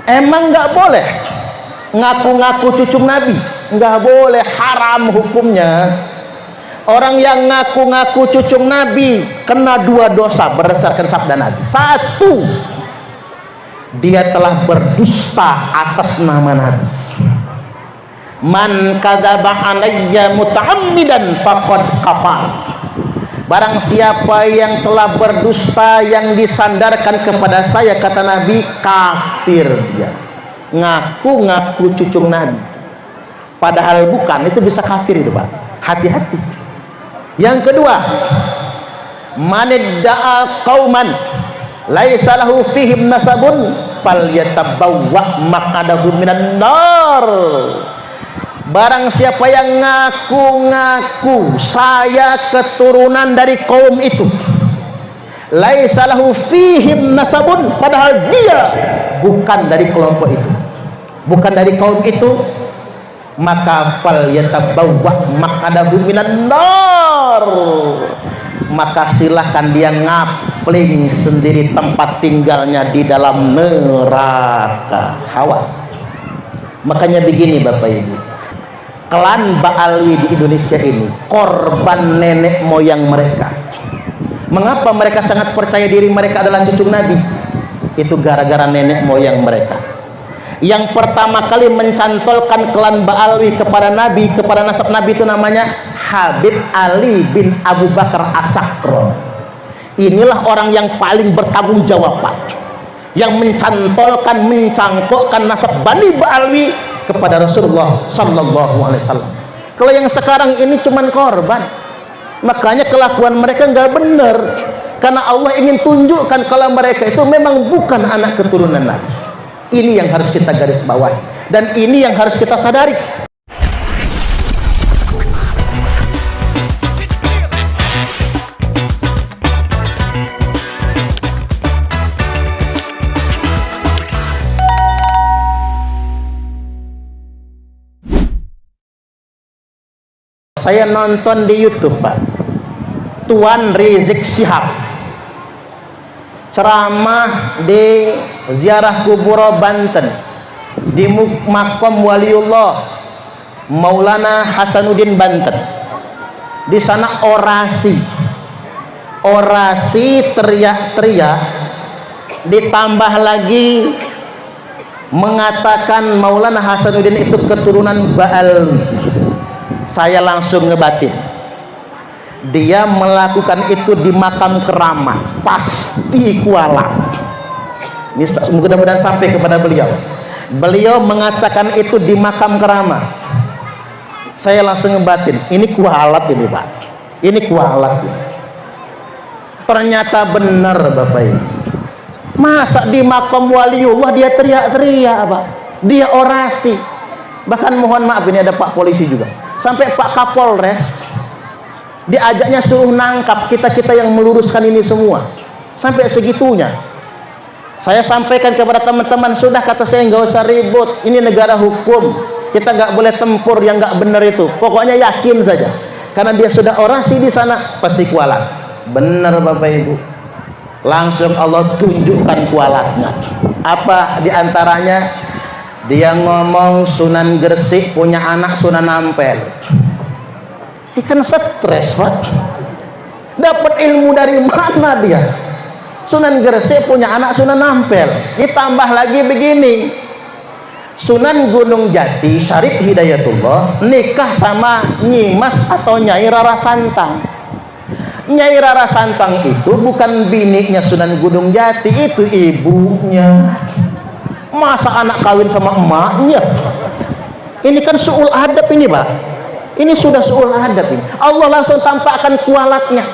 Emang nggak boleh ngaku-ngaku cucu Nabi? Nggak boleh, haram hukumnya. Orang yang ngaku-ngaku cucu Nabi kena 2 dosa berdasarkan sabda Nabi. 1, dia telah berdusta atas nama Nabi. Man kadzaba alayya muta'ammidan faqad kafar. Barang siapa yang telah berdusta yang disandarkan kepada saya, kata Nabi, kafir dia. Ngaku-ngaku cucu Nabi padahal bukan, itu bisa kafir itu, Pak. Hati-hati. Yang kedua, manidda'a qauman laisa lahu fihim nasabun falyatabawwa maq'adahu minan nar. Barang siapa yang ngaku-ngaku saya keturunan dari kaum itu, laisa lahu fihim nasabun, padahal dia bukan dari kelompok itu, bukan dari kaum itu, maka falyatabawwa maq'adahu minan nar, maka silahkan dia ngapling sendiri tempat tinggalnya di dalam neraka. Awas. Makanya begini Bapak Ibu, klan Ba'alwi di Indonesia ini korban nenek moyang mereka. Mengapa mereka sangat percaya diri mereka adalah cucu Nabi? Itu gara-gara nenek moyang mereka. Yang pertama kali mencantolkan klan Ba'alwi kepada Nabi, kepada nasab Nabi, itu namanya Habib Ali bin Abu Bakar As-Sakron. Inilah orang yang paling bertanggung jawab, Pak, yang mencantolkan, mencangkokkan nasab Bani Ba'alwi kepada Rasulullah Sallallahu Alaihi Wasallam. Kalau yang sekarang ini cuman korban. Makanya kelakuan mereka nggak benar, karena Allah ingin tunjukkan kalau mereka itu memang bukan anak keturunan Nabi. Ini yang harus kita garis bawahi, dan ini yang harus kita sadari. Saya nonton di YouTube, Pak, Tuan Rizik Syihab ceramah di ziarah kubur Banten, di Makom Waliullah Maulana Hasanuddin Banten. Di sana orasi teriak-teriak, ditambah lagi mengatakan Maulana Hasanuddin itu keturunan Ba'alwi. Saya langsung ngebatin, dia melakukan itu di makam keramat, pasti kualat. Ini mudah-mudahan sampai kepada beliau. Beliau mengatakan itu di makam keramat. Saya langsung ngebatin, ini kualat ini, Pak, ini kualat ini. Ternyata benar Bapak Ibu. Masa di makam waliullah dia teriak-teriak, Pak, dia orasi. Bahkan mohon maaf, ini ada Pak polisi juga, sampai Pak Kapolres diajaknya suruh nangkap kita yang meluruskan ini semua, sampai segitunya. Saya sampaikan kepada teman-teman, sudah, kata saya, nggak usah ribut, ini negara hukum, kita nggak boleh tempur yang nggak benar itu. Pokoknya yakin saja, karena dia sudah orasi di sana, pasti kualat. Benar Bapak Ibu, langsung Allah tunjukkan kualatnya. Apa diantaranya? Dia ngomong Sunan Gresik punya anak Sunan Ampel. Ikan stres, Pak. Dapat ilmu dari mana dia? Sunan Gresik punya anak Sunan Ampel. Ditambah lagi begini, Sunan Gunung Jati Syarif Hidayatullah nikah sama Nyimas atau Nyai Rara Santang. Nyai Rara Santang itu bukan bininya Sunan Gunung Jati, itu ibunya. Masa anak kawin sama emaknya? Ini kan su'ul adab ini, Pak. Ini sudah su'ul adab ini. Allah langsung tampakkan kualatnya.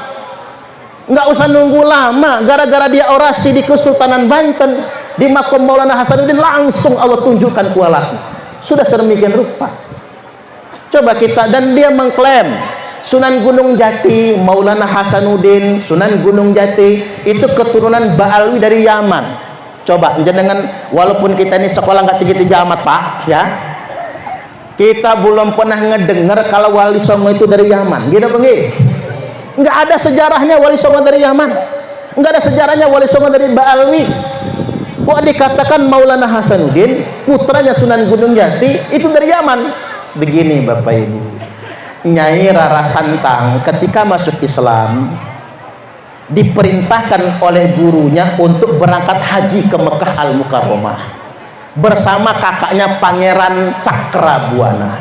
Nggak usah nunggu lama, gara-gara dia orasi di Kesultanan Banten, di Makom Maulana Hasanuddin, langsung Allah tunjukkan kualatnya. Sudah sedemikian rupa. Coba kita, dan dia mengklaim Sunan Gunung Jati, Maulana Hasanuddin, Sunan Gunung Jati itu keturunan Ba'alwi dari Yaman. Coba jenengan, walaupun kita ini sekolah nggak tinggi-tinggi amat, Pak, ya, kita belum pernah ngedengar kalau Wali Songo itu dari Yaman. Gitu begini, nggak ada sejarahnya Wali Songo dari Yaman, nggak ada sejarahnya Wali Songo dari Ba'alwi. Kok dikatakan Maulana Hasanuddin, putranya Sunan Gunung Jati, itu dari Yaman? Begini Bapak Ibu, Nyai Rara Santang ketika masuk Islam diperintahkan oleh gurunya untuk berangkat haji ke Mekah Al-Mukarramah bersama kakaknya Pangeran Cakrabuana.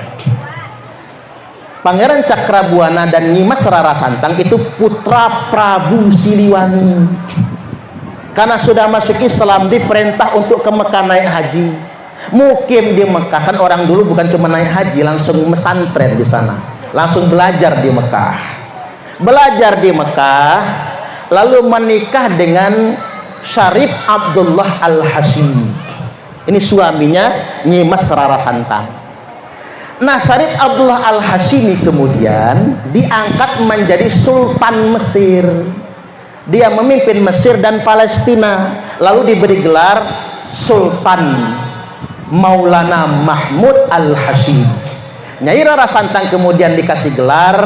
Pangeran Cakrabuana dan Nyimas Rara Santang itu putra Prabu Siliwangi. Karena sudah masuk Islam diperintah untuk ke Mekah naik haji. Mukim di Mekah, kan orang dulu bukan cuma naik haji, langsung mesantren di sana, langsung belajar di Mekah. Belajar di Mekah, lalu menikah dengan Syarif Abdullah Al-Hashimi. Ini suaminya Nyimas Rara Santang. Nah, Syarif Abdullah Al-Hashimi kemudian diangkat menjadi Sultan Mesir. Dia memimpin Mesir dan Palestina, lalu diberi gelar Sultan Maulana Mahmud Al-Hashimi. Nyai Rara Santang kemudian dikasih gelar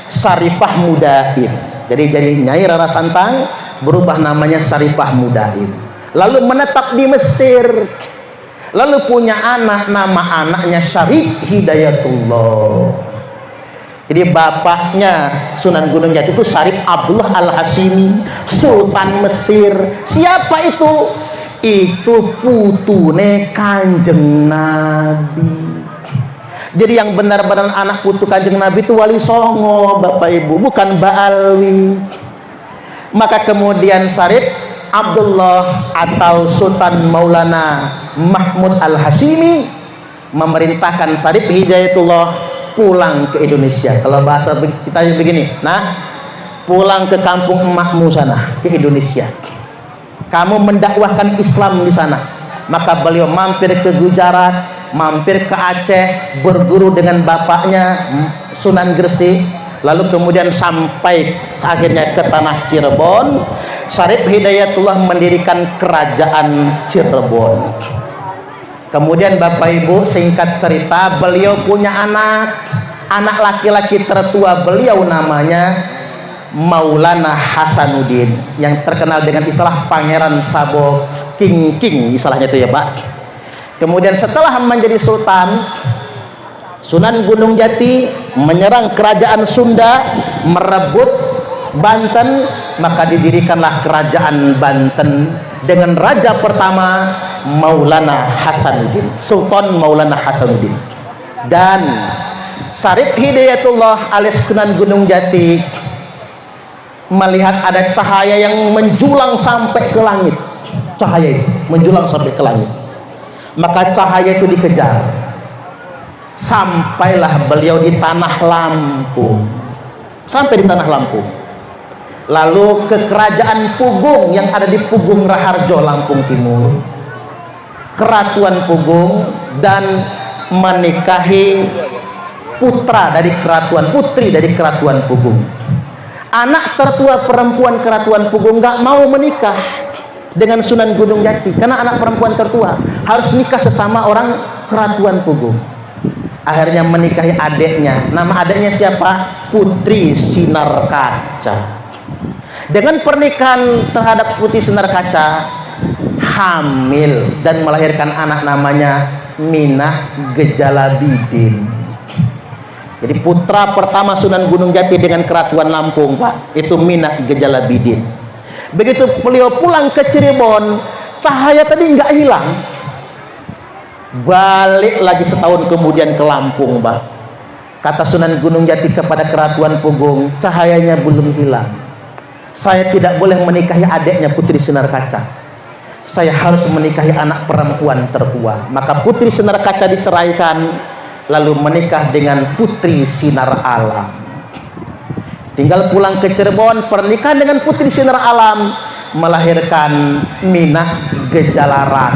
Syarifah Mudaim. Jadi Nyai Rara Santang berubah namanya Syarifah Mudaim, lalu menetap di Mesir, lalu punya anak, nama anaknya Syarif Hidayatullah. Jadi bapaknya Sunan Gunung Jati itu Syarif Abdullah Al-Hashimi, Sultan Mesir. Siapa itu? Itu putune Kanjeng Nabi. Jadi yang benar-benar anak putu Kanjeng Nabi itu Wali Songo Bapak Ibu, bukan Ba'alwi. Maka kemudian Syarif Abdullah atau Sultan Maulana Mahmud Al-Hashimi memerintahkan Syarif Hidayatullah pulang ke Indonesia. Kalau bahasa kita begini, nah, pulang ke kampung emakmu sana, ke Indonesia. Kamu mendakwahkan Islam di sana. Maka beliau mampir ke Gujarat, mampir ke Aceh, berguru dengan bapaknya Sunan Gresik, lalu kemudian sampai akhirnya ke tanah Cirebon. Syarif Hidayatullah mendirikan kerajaan Cirebon. Kemudian Bapak Ibu, singkat cerita, beliau punya anak laki-laki tertua beliau namanya Maulana Hasanuddin, yang terkenal dengan istilah Pangeran Sabo King istilahnya itu ya Pak. Kemudian setelah menjadi sultan, Sunan Gunung Jati menyerang kerajaan Sunda, merebut Banten, maka didirikanlah kerajaan Banten dengan raja pertama Maulana Hasanuddin, Sultan Maulana Hasanuddin. Dan Syarif Hidayatullah alias Sunan Gunung Jati melihat ada cahaya yang menjulang sampai ke langit. Cahaya itu menjulang sampai ke langit, maka cahaya itu dikejar. Sampailah beliau di tanah Lampung. Sampai di tanah Lampung, lalu ke kerajaan Pugung yang ada di Pugung Raharjo, Lampung Timur, Keratuan Pugung, dan menikahi putra dari Keratuan, putri dari Keratuan Pugung. Anak tertua perempuan Keratuan Pugung nggak mau menikah dengan Sunan Gunung Jati karena anak perempuan tertua harus nikah sesama orang Keratuan Pugung. Akhirnya menikahi adiknya. Nama adiknya siapa? Putri Sinar Kaca. Dengan pernikahan terhadap Putri Sinar Kaca, hamil dan melahirkan anak namanya Minah Gejalabidin. Jadi putra pertama Sunan Gunung Jati dengan Keratuan Lampung Pak, itu Minah Gejalabidin. Begitu beliau pulang ke Cirebon, cahaya tadi nggak hilang. Balik lagi setahun kemudian ke Lampung Pak. Kata Sunan Gunung Jati kepada Keratuan Pugung, cahayanya belum hilang. Saya tidak boleh menikahi adiknya Putri Sinar Kaca. Saya harus menikahi anak perempuan tertua. Maka Putri Sinar Kaca diceraikan, lalu menikah dengan Putri Sinar Alam. Tinggal pulang ke Cirebon, pernikahan dengan Putri Sinar Alam, melahirkan Minah Gejalarat.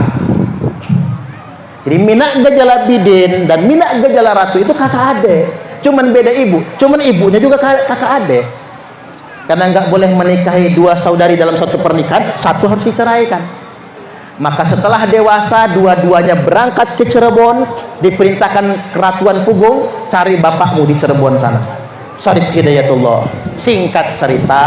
Jadi Minah Gejalabidin dan Minah Gejalaratu itu kakak adik, cuman beda ibu, cuman ibunya juga kakak adik. Karena nggak boleh menikahi dua saudari dalam satu pernikahan, satu harus diceraikan. Maka setelah dewasa, dua-duanya berangkat ke Cirebon, diperintahkan Keratuan Pugung, cari bapakmu di Cirebon sana, Syarif Hidayatullah. Singkat cerita,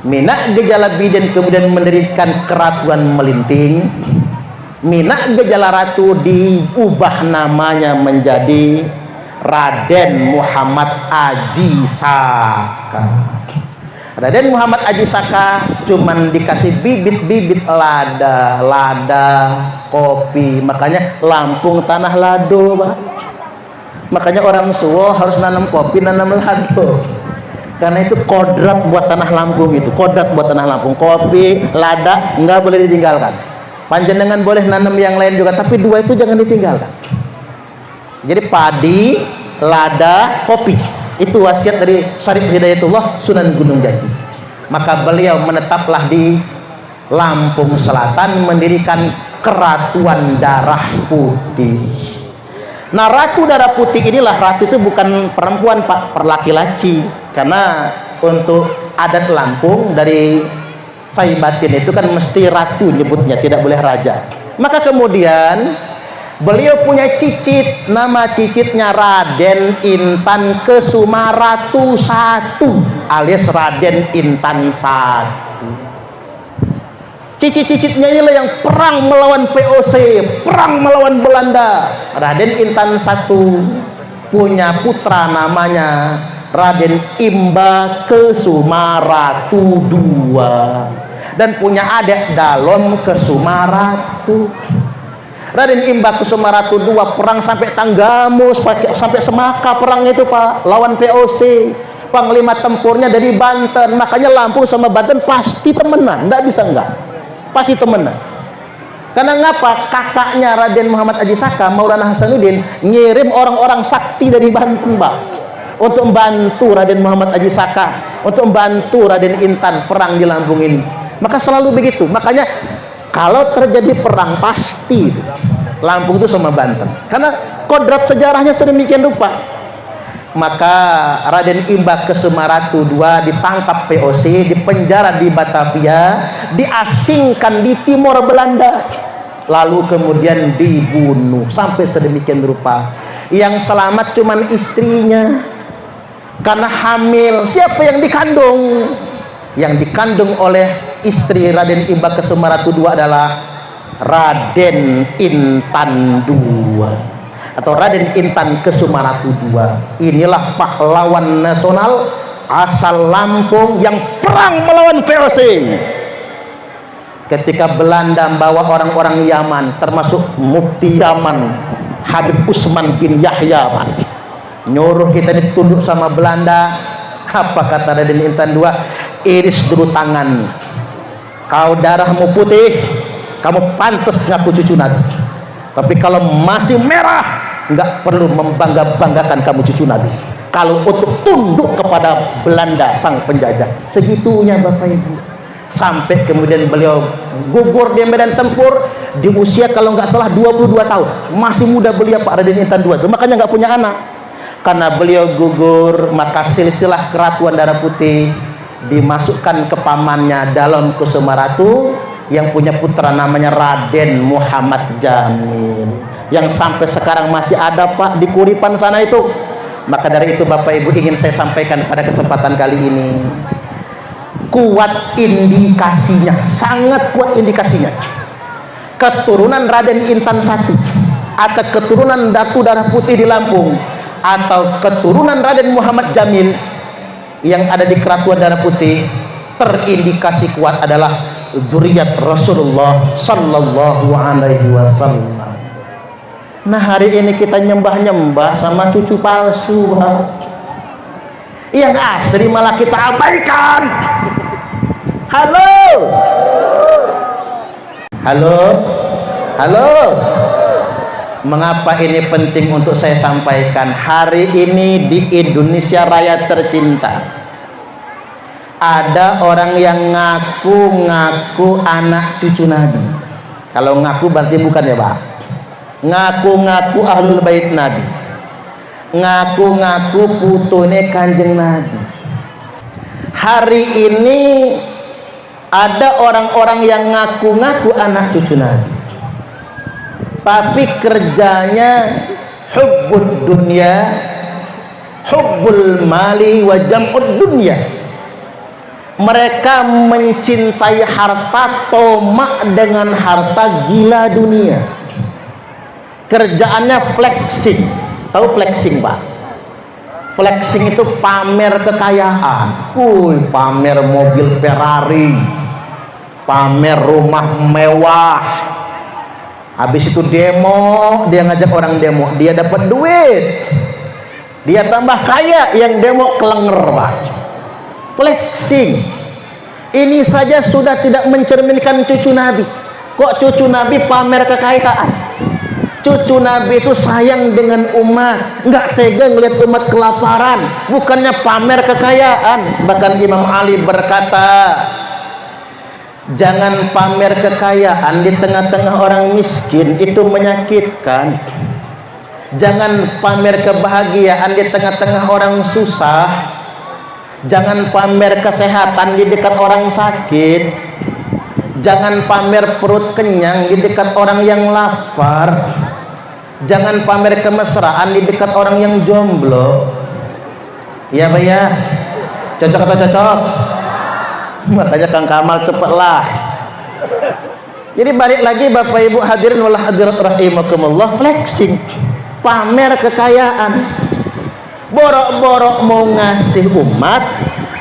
Mina gejala bidan kemudian mendirikan keratuan melinting. Mina gejala ratu diubah namanya menjadi Raden Muhammad Aji Saka. Raden Muhammad Aji Saka cuman dikasih bibit-bibit lada kopi, makanya Lampung tanah lado, Pak. Makanya orang Suwo harus nanam kopi, nanam lado, karena itu kodrat buat tanah Lampung, itu kodrat buat tanah Lampung. Kopi, lada nggak boleh ditinggalkan. Panjenengan boleh nanam yang lain juga, tapi dua itu jangan ditinggalkan. Jadi padi, lada, kopi, itu wasiat dari Syarif Hidayatullah Sunan Gunung Jati. Maka beliau menetaplah di Lampung Selatan, mendirikan Keratuan Darah Putih. Nah, Ratu Darah Putih inilah, ratu itu bukan perempuan, Pak, perlaki-laki. Karena untuk adat Lampung dari Saibatin itu kan mesti ratu nyebutnya, tidak boleh raja. Maka kemudian beliau punya cicit, nama cicitnya Raden Intan Kesumaratu I alias Raden Intan I. Cicit-cicitnya inilah yang perang melawan VOC, perang melawan Belanda. Raden Intan I punya putra namanya Raden Imba Kesumaratu II, dan punya adik Dalom Kesumaratu. Raden Imba Kesumaratu II perang sampai Tanggamus, sampai Semaka perang itu, Pak, lawan VOC. Panglima tempurnya dari Banten. Makanya Lampung sama Banten pasti temenan, enggak bisa enggak, pasti temenan. Karena ngapa? Kakaknya Raden Muhammad Aji Saka, Maulana Hasanuddin, ngirim orang-orang sakti dari Banten, Pak, untuk membantu Raden Muhammad Aji Saka, untuk membantu Raden Intan perang di Lampung ini. Maka selalu begitu. Makanya kalau terjadi perang pasti itu Lampung itu sama Banten, karena kodrat sejarahnya sedemikian rupa. Maka Raden Imba Kesumaratu II ditangkap VOC, dipenjara di Batavia, diasingkan di Timor Belanda, lalu kemudian dibunuh sampai sedemikian rupa. Yang selamat cuman istrinya, karena hamil. Siapa yang dikandung? Yang dikandung oleh istri Raden Imba Kesumaratu II adalah Raden Intan II atau Raden Intan Kesumaratu II. Inilah pahlawan nasional asal Lampung yang perang melawan VOC. Ketika Belanda membawa orang-orang Yaman, termasuk Mufti Yaman Habib Usman bin Yahya, Pak, nyuruh kita ditunduk sama Belanda. Apa kata Raden Intan II? Iris dulu tangan, kau darahmu putih, kamu pantas ngaku cucu Nabi. Tapi kalau masih merah, nggak perlu membangga-banggakan kamu cucu Nabi. Kalau untuk tunduk kepada Belanda sang penjajah, segitunya Bapak Ibu. Sampai kemudian beliau gugur di medan tempur di usia kalau nggak salah 22 tahun. Masih muda beliau, Pak Raden Intan II. Makanya nggak punya anak. Karena beliau gugur, maka silsilah Keratuan Darah Putih dimasukkan ke pamannya Dalom Kesumaratu yang punya putra namanya Raden Muhammad Jamil, yang sampai sekarang masih ada, Pak, di Kuripan sana itu. Maka dari itu Bapak Ibu ingin saya sampaikan pada kesempatan kali ini, kuat indikasinya, sangat kuat indikasinya, keturunan Raden Intan I atau keturunan Datu Darah Putih di Lampung atau keturunan Raden Muhammad Jamil yang ada di Keratuan Darah Putih, terindikasi kuat adalah dzurriyyat Rasulullah sallallahu alaihi wasallam. Nah, hari ini kita nyembah-nyembah sama cucu palsu, yang asli malah kita abaikan. Halo, halo, halo. Mengapa ini penting untuk saya sampaikan? Hari ini di Indonesia Raya tercinta, ada orang yang ngaku-ngaku anak cucu Nabi. Kalau ngaku berarti bukan ya, Pak. Ngaku-ngaku ahlul bait Nabi, ngaku-ngaku putune Kanjeng Nabi. Hari ini ada orang-orang yang ngaku-ngaku anak cucu Nabi, tapi kerjanya hubbud dunya, hubbul mali wa jam'ud dunya. mereka mencintai harta, tomak dengan harta, gila dunia. Kerjaannya flexing. Tahu flexing, Pak? Flexing itu pamer kekayaan. Pamer mobil Ferrari, pamer rumah mewah. Habis itu demo, dia ngajak orang demo, dia dapat duit, dia tambah kaya, yang demo kelenger, Pak. Flexing. Ini saja sudah tidak mencerminkan cucu Nabi. Kok cucu Nabi pamer kekayaan? Cucu Nabi itu sayang dengan umat, nggak tega ngelihat umat kelaparan, bukannya pamer kekayaan. Bahkan Imam Ali berkata, jangan pamer kekayaan di tengah-tengah orang miskin, itu menyakitkan. Jangan pamer kebahagiaan di tengah-tengah orang susah. Jangan pamer kesehatan di dekat orang sakit. Jangan pamer perut kenyang di dekat orang yang lapar. Jangan pamer kemesraan di dekat orang yang jomblo. Ya Pak ya? Cocok atau cocok? Makanya Kang Kamal cepatlah. Jadi balik lagi Bapak Ibu hadirin wal hadirat rahimakumullah, flexing, pamer kekayaan. Borok-borok mau ngasih umat,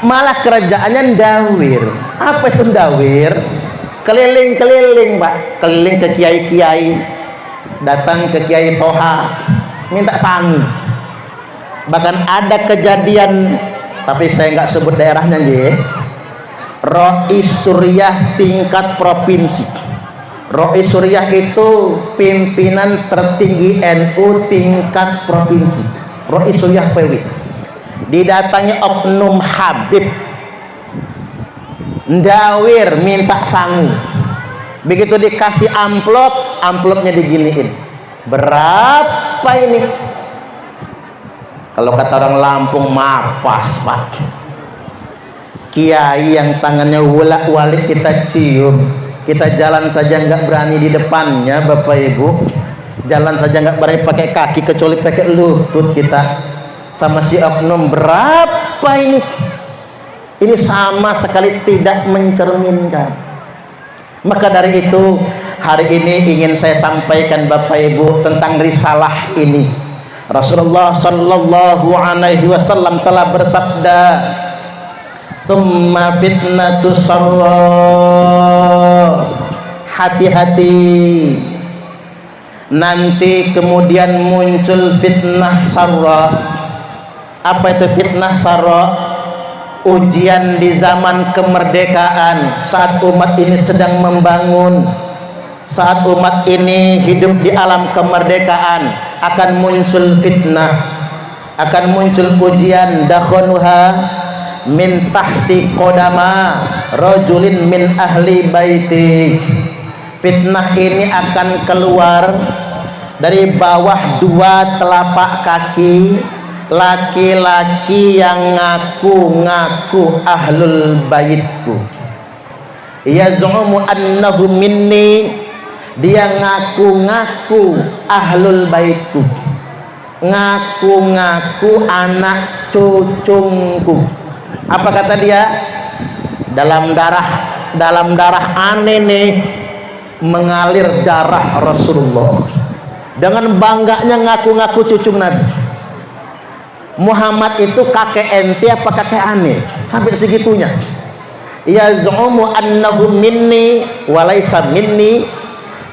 malah kerjaannya ndawir. Apa itu ndawir? Keliling-keliling, Pak. Keliling ke kiai-kiai, datang ke Kiai Toha, minta sangu. Bahkan ada kejadian, tapi saya nggak sebut daerahnya nih. Rois Suriah tingkat provinsi. Rois Suriah itu pimpinan tertinggi NU tingkat provinsi. Rois Suriah PW. Didatangi oknum Habib, ndawir minta sangu. Begitu dikasih amplop, amplopnya diginiin. Berapa ini? Kalau kata orang Lampung, mapas, Pak. Kiai yang tangannya wolak-walik kita cium, kita jalan saja nggak berani di depannya, Bapak Ibu. Jalan saja nggak berani pakai kaki, kecuali pakai lutut kita. Sama si oknum, berapa ini? Ini sama sekali tidak mencerminkan. Maka dari itu, hari ini ingin saya sampaikan Bapak Ibu tentang risalah ini. Rasulullah Sallallahu Alaihi Wasallam telah bersabda, "Tsumma fitnatu sarra." Hati-hati, nanti kemudian muncul fitnah sarra. Apa itu fitnah sarra? Ujian di zaman kemerdekaan, saat umat ini sedang membangun, saat umat ini hidup di alam kemerdekaan, akan muncul fitnah, akan muncul ujian. Dakhanuha min tahti qodama rajulin min ahli baiti. Fitnah ini akan keluar dari bawah dua telapak kaki laki-laki yang ngaku-ngaku ahlul baitku. Yaz'umu annahu minni, dia ngaku-ngaku ahlul baitku, ngaku-ngaku anak cucungku. Apa kata dia? Dalam darah aneh nih mengalir darah Rasulullah. Dengan bangganya ngaku-ngaku cucu Nabi. Muhammad itu kakek ente apa kakek aneh? Sampai segitunya. Yaz'umu annahu minni walaysa minni,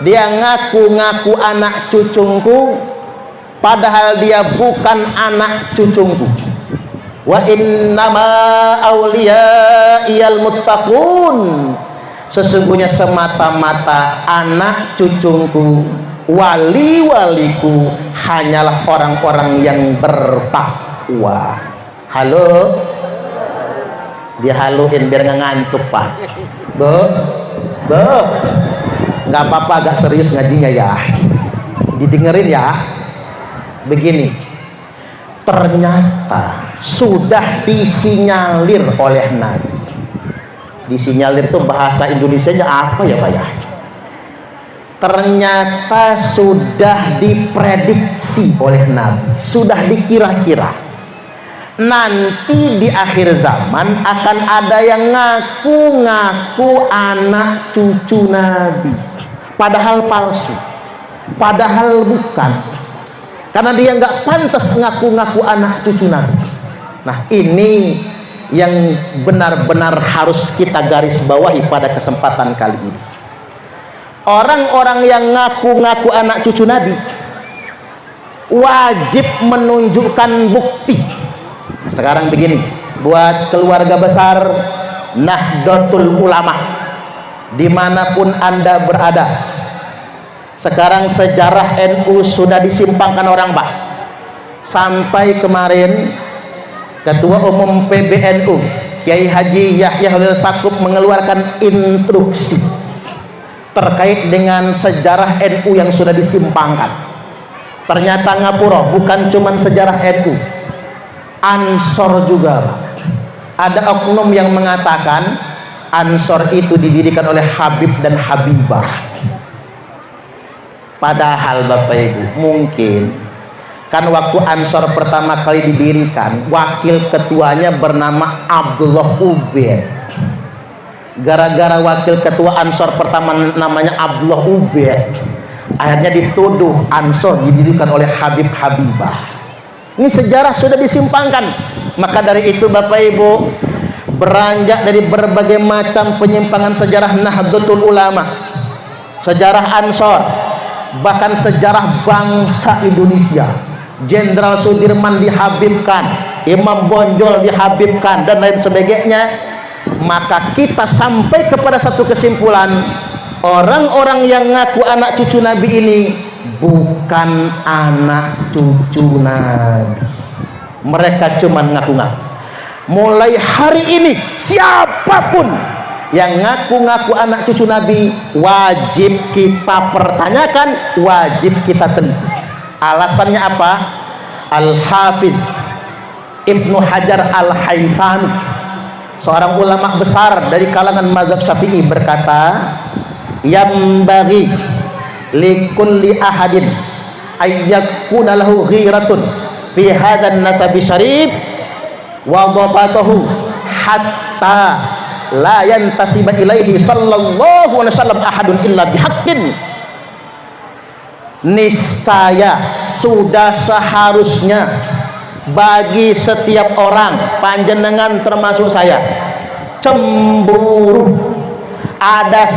dia ngaku-ngaku anak cucungku padahal dia bukan anak cucungku. Wa innama awliyaiyal muttaqun, sesungguhnya semata-mata anak cucungku, wali-waliku hanyalah orang-orang yang bertakwa. Halo, dia haluin biar nggak ngantuk, Pak. Nggak apa-apa, agak serius ngajinya ya, didengerin ya. Begini, ternyata sudah disinyalir oleh Nabi. Disinyalir itu bahasa Indonesianya apa ya Pak ya? Ternyata sudah diprediksi oleh Nabi, sudah dikira-kira. nanti di akhir zaman akan ada yang ngaku-ngaku anak cucu Nabi, padahal palsu, padahal bukan, karena dia nggak pantas ngaku-ngaku anak cucu Nabi. Nah, ini yang benar-benar harus kita garis bawahi pada kesempatan kali ini. Orang-orang yang ngaku-ngaku anak cucu Nabi wajib menunjukkan bukti. Nah, sekarang begini, buat keluarga besar Nahdlatul Ulama dimanapun Anda berada, sekarang sejarah NU sudah disimpangkan orang, Pak. Sampai kemarin Ketua Umum PBNU Kiai Haji Yahya Holil Stakuf mengeluarkan instruksi terkait dengan sejarah NU yang sudah disimpangkan. Ternyata ngapura bukan cuma sejarah NU, Ansor juga. Ada oknum yang mengatakan Ansor itu didirikan oleh Habib dan Habibah. Padahal Bapak Ibu, mungkin kan waktu Ansor pertama kali didirikan, wakil ketuanya bernama Abdullah Ubaid. Gara-gara wakil ketua Ansor pertama namanya Abdullah Ubaid, akhirnya dituduh Ansor didirikan oleh Habib Habibah. Ini sejarah sudah disimpangkan. Maka dari itu Bapak Ibu, beranjak dari berbagai macam penyimpangan sejarah Nahdlatul Ulama, sejarah Ansor, bahkan sejarah bangsa Indonesia. Jenderal Sudirman dihabibkan, Imam Bonjol dihabibkan, dan lain sebagainya. Maka kita sampai kepada satu kesimpulan, orang-orang yang ngaku anak cucu Nabi ini bukan anak cucu Nabi. Mereka cuma ngaku-ngaku. Mulai hari ini siapapun yang ngaku-ngaku anak cucu Nabi wajib kita pertanyakan, wajib kita teliti. Alasannya apa? Al-Hafiz Ibnu Hajar Al-Haytami, seorang ulama besar dari kalangan mazhab Syafi'i, berkata, yambaghi likulli ahadin ayyakuna lahu ghiratun fi hadzal nasabi syarif wa dhabatahu hatta la yantasiba ilaihi sallallahu alaihi wasallam ahadun illa bihaqqin. Niscaya sudah seharusnya bagi setiap orang, panjenengan termasuk saya, cemburu, ada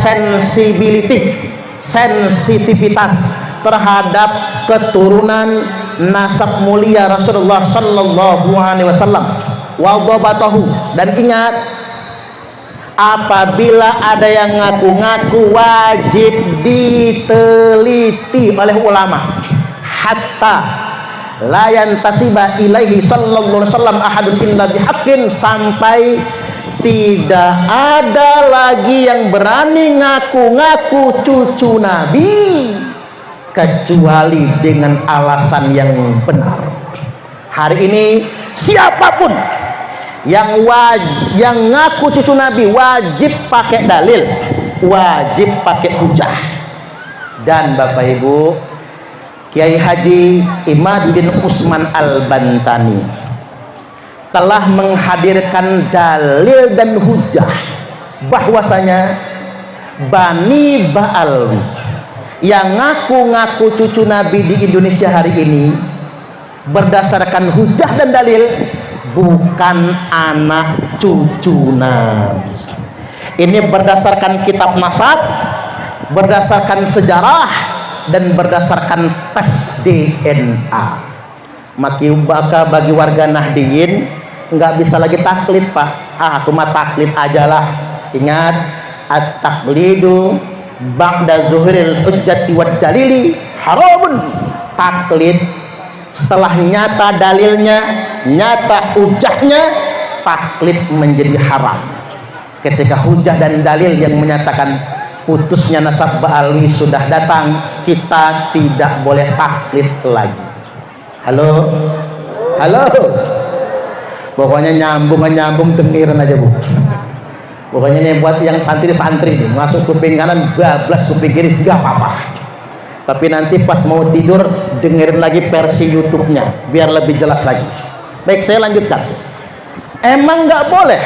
sensitivitas terhadap keturunan nasab mulia Rasulullah sallallahu alaihi wasallam. Wa dhabatahu, dan ingat, apabila ada yang ngaku-ngaku wajib diteliti oleh ulama, hatta la yantasiba ilaihi sallallahu alaihi wasallam ahadun illa bihaqqin, sampai tidak ada lagi yang berani ngaku-ngaku cucu Nabi kecuali dengan alasan yang benar. Hari ini siapapun yang ngaku cucu Nabi wajib pakai dalil, wajib pakai hujah. Dan Bapak Ibu, Kiai Haji Imaduddin Usman Al-Bantani telah menghadirkan dalil dan hujah bahwasanya Bani Ba'alwi yang ngaku-ngaku cucu Nabi di Indonesia hari ini berdasarkan hujah dan dalil bukan anak cucu Nabi. Ini berdasarkan kitab nasab, berdasarkan sejarah, dan berdasarkan tes DNA. Maka bagi warga Nahdiyin nggak bisa lagi taklid, Pak. Aku mah taklid aja lah. Ingat, at-taqlidu ba'da zuhuril hujjati wad dalili haramun. Taklid setelah nyata dalilnya, nyata hujahnya, taklid menjadi haram. Ketika hujah dan dalil yang menyatakan putusnya nasab Ba'alwi sudah datang, kita tidak boleh taklid lagi. Halo, halo. Pokoknya nyambung dengerin aja, Bu. Pokoknya ini buat yang santri-santri nih, masuk kuping kanan bablas kuping kiri nggak apa-apa. Tapi nanti pas mau tidur dengerin lagi versi YouTube-nya biar lebih jelas lagi. Baik, saya lanjutkan. Emang nggak boleh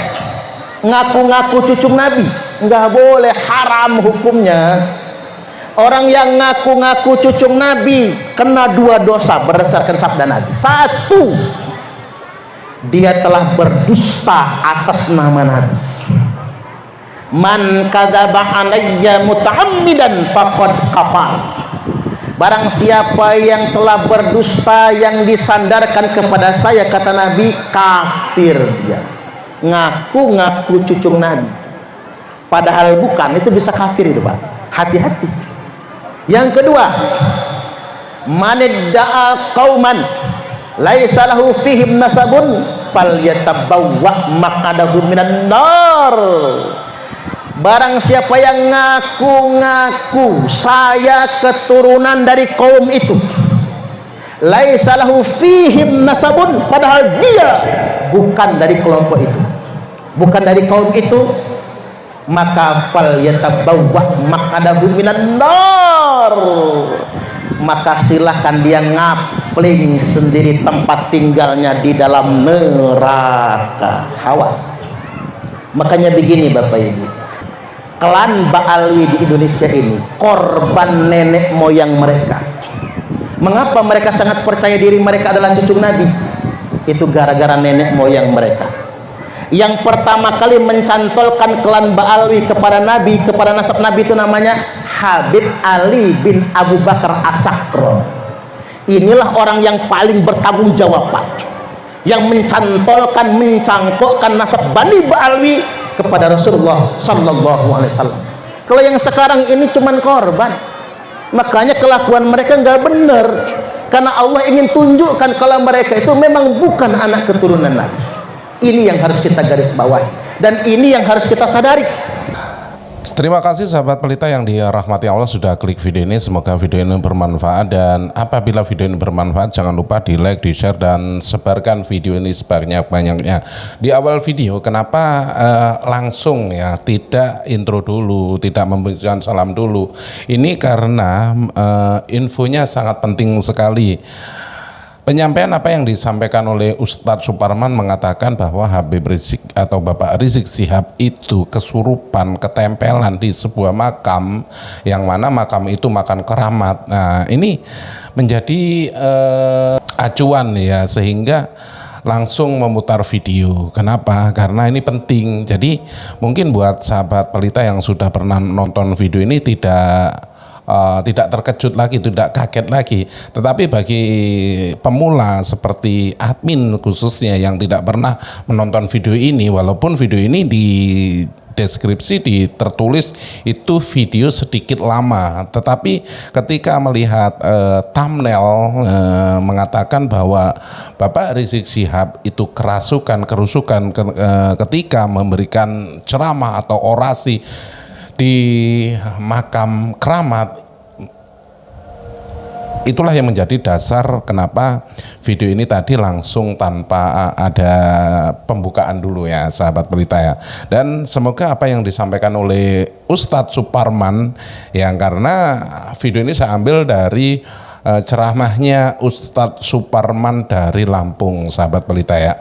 ngaku-ngaku cucu Nabi? Nggak boleh, haram hukumnya. Orang yang ngaku-ngaku cucu Nabi kena 2 dosa berdasarkan sabda Nabi. 1, dia telah berdusta atas nama Nabi. Man kadzaba alayya muta'ammidan faqad kafar. Barang siapa yang telah berdusta yang disandarkan kepada saya, kata Nabi, kafir dia. Ngaku-ngaku cucu Nabi padahal bukan, itu bisa kafir itu, Pak. Hati-hati. Yang kedua, manidda'a qauman laisa lahu fihim nasabun falyatabawwa maq'adahu minan nar. Barang siapa yang ngaku-ngaku saya keturunan dari kaum itu, laisa lahu fihim nasabun, padahal dia bukan dari kelompok itu, bukan dari kaum itu, maka falyatabawwa maq'adahu minan nar, maka silahkan dia ngapling sendiri tempat tinggalnya di dalam neraka. Awas. Makanya begini Bapak Ibu, klan Ba'alwi di Indonesia ini korban nenek moyang mereka. Mengapa mereka sangat percaya diri mereka adalah cucu Nabi? Itu gara-gara nenek moyang mereka. Yang pertama kali mencantolkan klan Ba'alwi kepada Nabi, kepada nasab Nabi, itu namanya Habib Ali bin Abu Bakar As-Sakro. Inilah orang yang paling bertanggung jawab, Pak, yang mencantolkan, mencangkokkan nasab Bani Ba'alwi kepada Rasulullah sallallahu alaihi wasallam. Kalau yang sekarang ini cuman korban. Makanya kelakuan mereka nggak benar, karena Allah ingin tunjukkan kalau mereka itu memang bukan anak keturunan Nabi. Ini yang harus kita garis bawahi, dan ini yang harus kita sadari. Terima kasih sahabat pelita yang dirahmati Allah sudah klik video ini. Semoga video ini bermanfaat, dan apabila video ini bermanfaat jangan lupa di like, di share, dan sebarkan video ini sebanyak-banyaknya. Di awal video kenapa langsung ya, tidak intro dulu, tidak memberikan salam dulu? Ini karena infonya sangat penting sekali. Penyampaian apa yang disampaikan oleh Ustadz Suparman mengatakan bahwa Habib Rizik atau Bapak Rizik Syihab itu kesurupan, ketempelan di sebuah makam, yang mana makam itu makam keramat. Nah, ini menjadi acuan ya, sehingga langsung memutar video. Kenapa? Karena ini penting. Jadi mungkin buat sahabat pelita yang sudah pernah nonton video ini tidak terkejut lagi, tidak kaget lagi. Tetapi bagi pemula seperti admin khususnya yang tidak pernah menonton video ini, walaupun video ini di deskripsi tertulis itu video sedikit lama, tetapi ketika melihat thumbnail mengatakan bahwa Bapak Rizik Syihab itu kerusukan ketika memberikan ceramah atau orasi di makam keramat, itulah yang menjadi dasar kenapa video ini tadi langsung tanpa ada pembukaan dulu ya sahabat pelita ya. Dan semoga apa yang disampaikan oleh Ustadz Suparman, yang karena video ini saya ambil dari ceramahnya Ustadz Suparman dari Lampung sahabat pelita ya.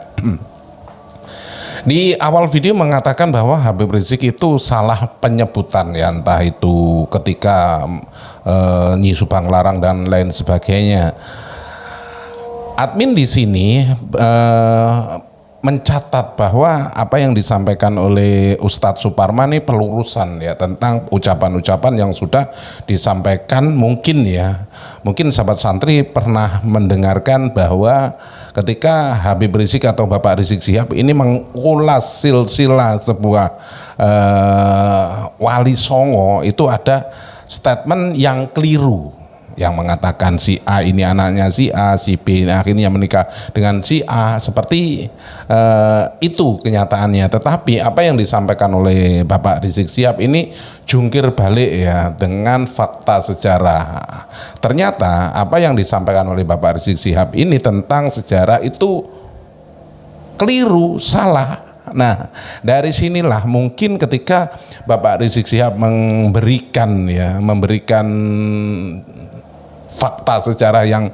Di awal video mengatakan bahwa Habib Rizik itu salah penyebutan ya, entah itu ketika Nyi Subang Larang dan lain sebagainya. Admin di sini mencatat bahwa apa yang disampaikan oleh Ustadz Suparman ini pelurusan ya, tentang ucapan-ucapan yang sudah disampaikan. Mungkin sahabat santri pernah mendengarkan bahwa ketika Habib Rizik atau Bapak Rizik Syihab ini mengulas silsilah sebuah wali songo, itu ada statement yang keliru yang mengatakan si A ini anaknya si A, si B akhirnya menikah dengan si A, seperti itu kenyataannya. Tetapi apa yang disampaikan oleh Bapak Rizik Syihab ini jungkir balik ya dengan fakta sejarah. Ternyata apa yang disampaikan oleh Bapak Rizik Syihab ini tentang sejarah itu keliru, salah. Nah, dari sinilah mungkin ketika Bapak Rizik Syihab memberikan fakta sejarah yang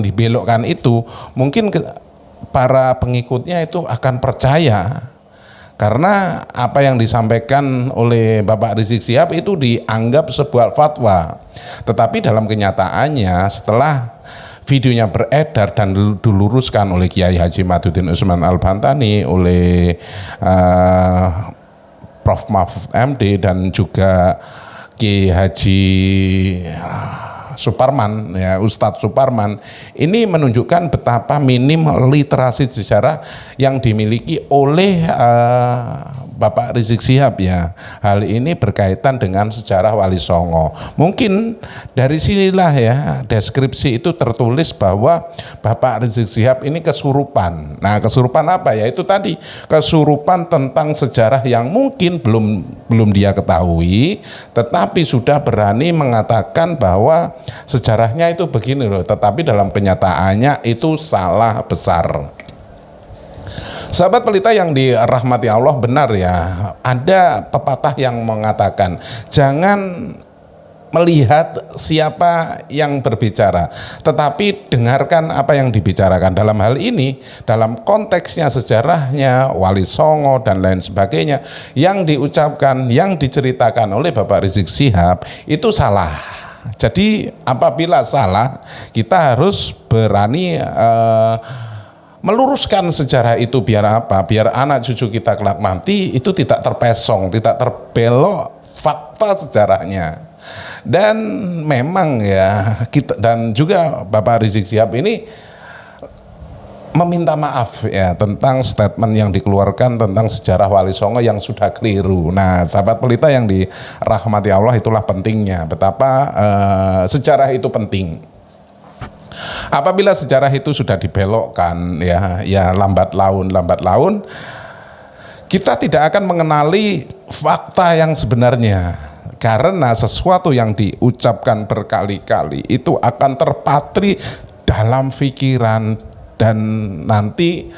dibelokkan itu, mungkin para pengikutnya itu akan percaya. Karena apa yang disampaikan oleh Bapak Rizik Syihab itu dianggap sebuah fatwa. Tetapi dalam kenyataannya setelah videonya beredar dan diluruskan oleh Kiai Haji Maduddin Usman Al-Bantani, oleh Prof. Mahfud MD dan juga Kiai Haji Suparman, ya, Ustadz Suparman, ini menunjukkan betapa minim literasi sejarah yang dimiliki oleh Bapak Rizik Syihab, ya. Hal ini berkaitan dengan sejarah Wali Songo. Mungkin dari sinilah ya deskripsi itu tertulis bahwa Bapak Rizik Syihab ini kesurupan. Nah, kesurupan apa ya? Itu tadi kesurupan tentang sejarah yang mungkin belum dia ketahui, tetapi sudah berani mengatakan bahwa sejarahnya itu begini loh, tetapi dalam kenyataannya itu salah besar. Sahabat pelita yang dirahmati Allah, benar ya, ada pepatah yang mengatakan jangan melihat siapa yang berbicara, tetapi dengarkan apa yang dibicarakan. Dalam hal ini, dalam konteksnya sejarahnya Wali Songo dan lain sebagainya, yang diucapkan, yang diceritakan oleh Bapak Rizik Syihab itu salah. Jadi apabila salah, kita harus berani meluruskan sejarah itu, biar apa? Biar anak cucu kita kelak nanti itu tidak terpesong, tidak terbelok fakta sejarahnya. Dan memang ya kita dan juga Bapak Rizik Syihab ini meminta maaf ya tentang statement yang dikeluarkan tentang sejarah Wali Songo yang sudah keliru. Nah, sahabat pelita yang dirahmati Allah, itulah pentingnya betapa sejarah itu penting. Apabila sejarah itu sudah dibelokkan, ya lambat laun kita tidak akan mengenali fakta yang sebenarnya, karena sesuatu yang diucapkan berkali-kali itu akan terpatri dalam pikiran, dan nanti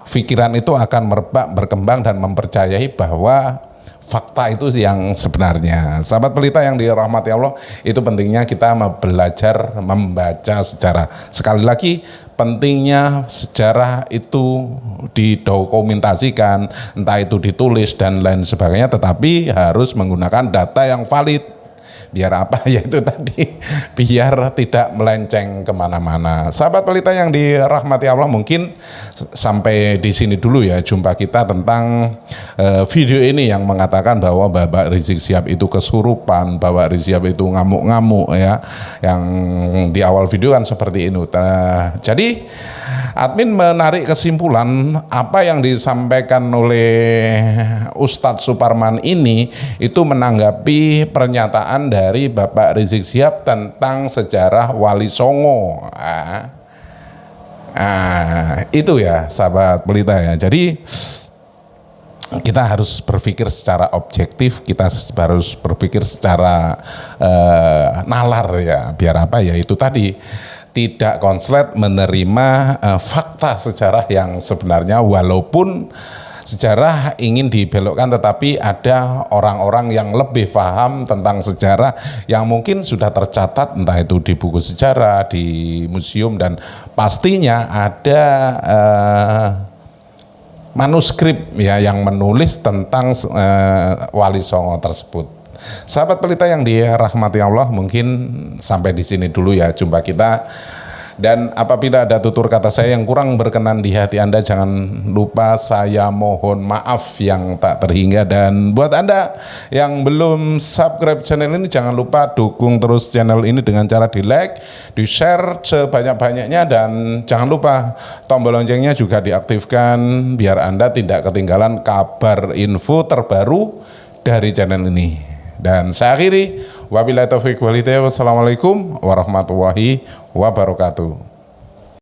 pikiran itu akan merebak, berkembang dan mempercayai bahwa fakta itu yang sebenarnya. Sahabat pelita yang dirahmati Allah, itu pentingnya kita belajar membaca sejarah. Sekali lagi, pentingnya sejarah itu didokumentasikan, entah itu ditulis dan lain sebagainya, tetapi harus menggunakan data yang valid. Biar apa? Yaitu tadi, biar tidak melenceng kemana-mana. Sahabat pelita yang dirahmati Allah, mungkin sampai di sini dulu ya jumpa kita tentang video ini yang mengatakan bahwa Bapak Rizik Syihab itu kesurupan, Bapak Rizik Syihab itu ngamuk-ngamuk ya, yang di awal video kan seperti ini. Jadi admin menarik kesimpulan apa yang disampaikan oleh Ustadz Suparman ini itu menanggapi pernyataan dari Bapak Rizik Syihab tentang sejarah Wali Songo. Itu ya sahabat pelita ya. Jadi kita harus berpikir secara objektif, kita harus berpikir secara nalar ya. Biar apa ya, itu tadi, tidak konslet menerima fakta sejarah yang sebenarnya, walaupun sejarah ingin dibelokkan, tetapi ada orang-orang yang lebih paham tentang sejarah yang mungkin sudah tercatat, entah itu di buku sejarah, di museum, dan pastinya ada manuskrip ya yang menulis tentang Wali Songo tersebut. Sahabat pelita yang dirahmati Allah, mungkin sampai di sini dulu ya jumpa kita. Dan apabila ada tutur kata saya yang kurang berkenan di hati Anda, jangan lupa saya mohon maaf yang tak terhingga. Dan buat Anda yang belum subscribe channel ini, jangan lupa dukung terus channel ini dengan cara di like, di share sebanyak-banyaknya, dan jangan lupa tombol loncengnya juga diaktifkan biar Anda tidak ketinggalan kabar info terbaru dari channel ini. Dan saya akhiri, wabillahi taufiq wal hidayah, wassalamualaikum warahmatullahi wabarakatuh.